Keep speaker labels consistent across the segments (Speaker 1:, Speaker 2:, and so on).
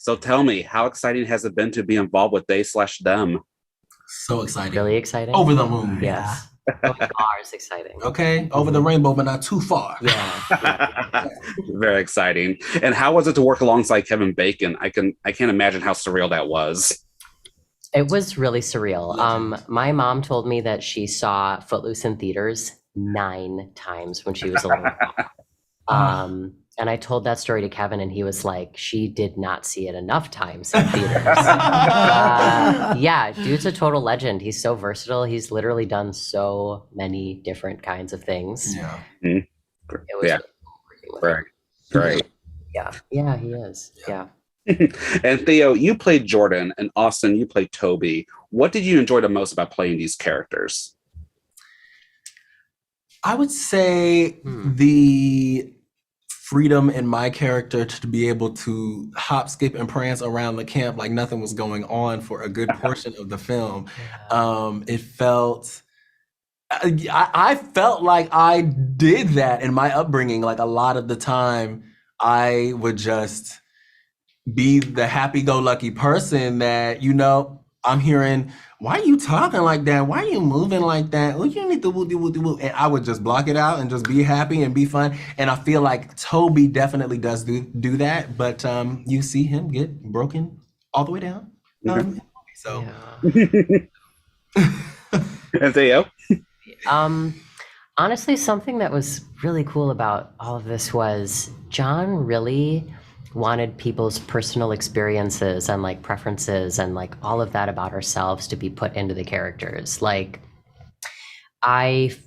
Speaker 1: So tell me, how exciting has it been to be involved with they slash them?
Speaker 2: So exciting.
Speaker 3: Really exciting.
Speaker 2: Over the moon.
Speaker 3: Yes. Going far is exciting.
Speaker 2: Okay. Over the rainbow, but not too far.
Speaker 3: Yeah.
Speaker 1: Very exciting. And how was it to work alongside Kevin Bacon? I can't imagine how surreal that was.
Speaker 3: It was really surreal. My mom told me that she saw Footloose in theaters 9 times when she was a little girl. And I told that story to Kevin, and he was like, she did not see it enough times in theaters. Yeah, dude's a total legend. He's so versatile. He's literally done so many different kinds of things.
Speaker 2: Yeah.
Speaker 3: It was
Speaker 1: Yeah.
Speaker 3: really
Speaker 1: Great.
Speaker 3: Yeah, he is. Yeah.
Speaker 1: And Theo, you played Jordan, and Austin, you played Toby. What did you enjoy the most about playing these characters?
Speaker 2: I would say the freedom in my character to be able to hop, skip, and prance around the camp like nothing was going on for a good portion of the film. It felt, I felt like I did that in my upbringing. Like a lot of the time, I would just be the happy-go-lucky person that, I'm hearing, why are you talking like that? Why are you moving like that? Oh, you need to woo. And I would just block it out and just be happy and be fun. And I feel like Toby definitely does do that, but you see him get broken all the way down. So.
Speaker 1: And Theo?
Speaker 3: Honestly, something that was really cool about all of this was John really wanted people's personal experiences and like preferences and like all of that about ourselves to be put into the characters. Like I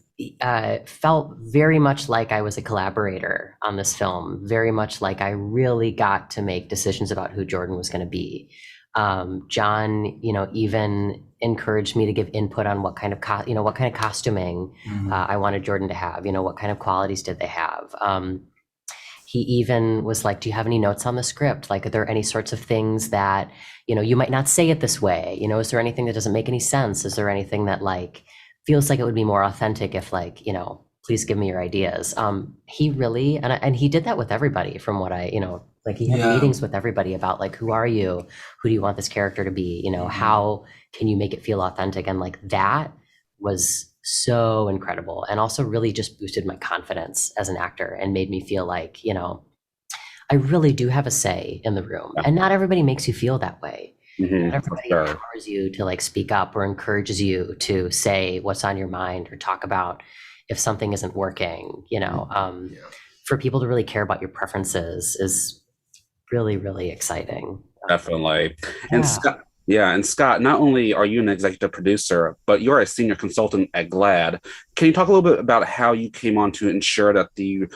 Speaker 3: felt very much like I was a collaborator on this film, very much like I really got to make decisions about who Jordan was going to be. John, even encouraged me to give input on what kind of costuming I wanted Jordan to have. What kind of qualities did they have? He even was like, do you have any notes on the script? Like, are there any sorts of things that, you might not say it this way? Is there anything that doesn't make any sense? Is there anything that like feels like it would be more authentic if like, please give me your ideas. He really, and he did that with everybody from what he had meetings with everybody about like, who are you? Who do you want this character to be? How can you make it feel authentic? And like that was so incredible, and also really just boosted my confidence as an actor and made me feel like, I really do have a say in the room. And not everybody makes you feel that way. Not everybody empowers you to like speak up or encourages you to say what's on your mind or talk about if something isn't working. For people to really care about your preferences is really, really exciting.
Speaker 1: Definitely. And Scott, not only are you an executive producer, but you're a senior consultant at GLAAD. Can you talk a little bit about how you came on to ensure that the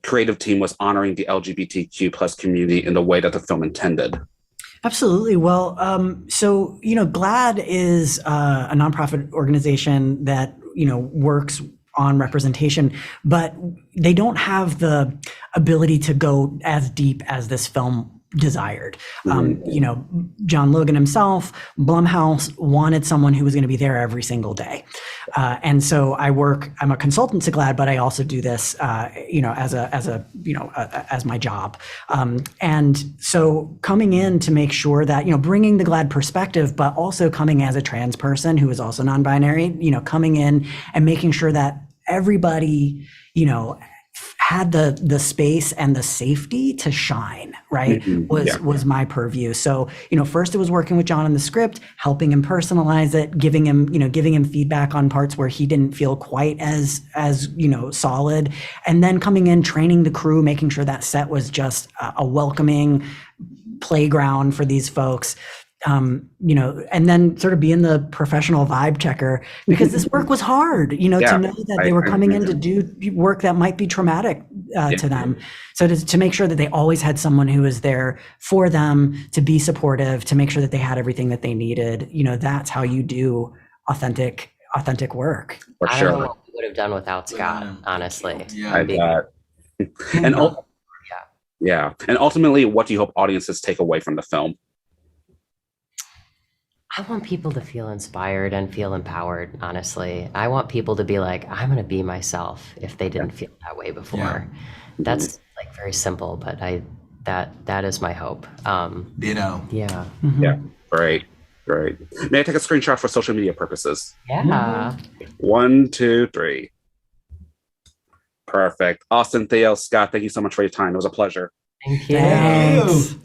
Speaker 1: creative team was honoring the LGBTQ plus community in the way that the film intended?
Speaker 4: Absolutely. Well, so, GLAAD is a nonprofit organization that, works on representation, but they don't have the ability to go as deep as this film desired. John Logan himself, Blumhouse wanted someone who was going to be there every single day. And so I'm a consultant to GLAAD, but I also do this, as my job. And so coming in to make sure that, bringing the GLAAD perspective, but also coming as a trans person who is also non-binary, coming in and making sure that everybody, had the space and the safety to shine, right? Was my purview. So, first it was working with John on the script, helping him personalize it, giving him feedback on parts where he didn't feel quite as solid. And then coming in, training the crew, making sure that set was just a welcoming playground for these folks. And then sort of being the professional vibe checker, because this work was hard, to know that they were coming in to do work that might be traumatic to them. So to make sure that they always had someone who was there for them, to be supportive, to make sure that they had everything that they needed, that's how you do authentic work.
Speaker 1: For
Speaker 3: I
Speaker 1: sure.
Speaker 3: don't know what we would have done without Scott, honestly.
Speaker 1: I bet. And and ultimately, what do you hope audiences take away from the film?
Speaker 3: I want people to feel inspired and feel empowered, honestly. I want people to be like, I'm going to be myself if they didn't feel that way before. That's like very simple, but I that is my hope.
Speaker 2: Ditto.
Speaker 3: Yeah.
Speaker 1: Yeah, great. May I take a screenshot for social media purposes?
Speaker 3: Yeah.
Speaker 1: 1, 2, 3. Perfect. Austin, Theo, Scott, thank you so much for your time. It was a pleasure.
Speaker 3: Thank you.
Speaker 4: Thanks.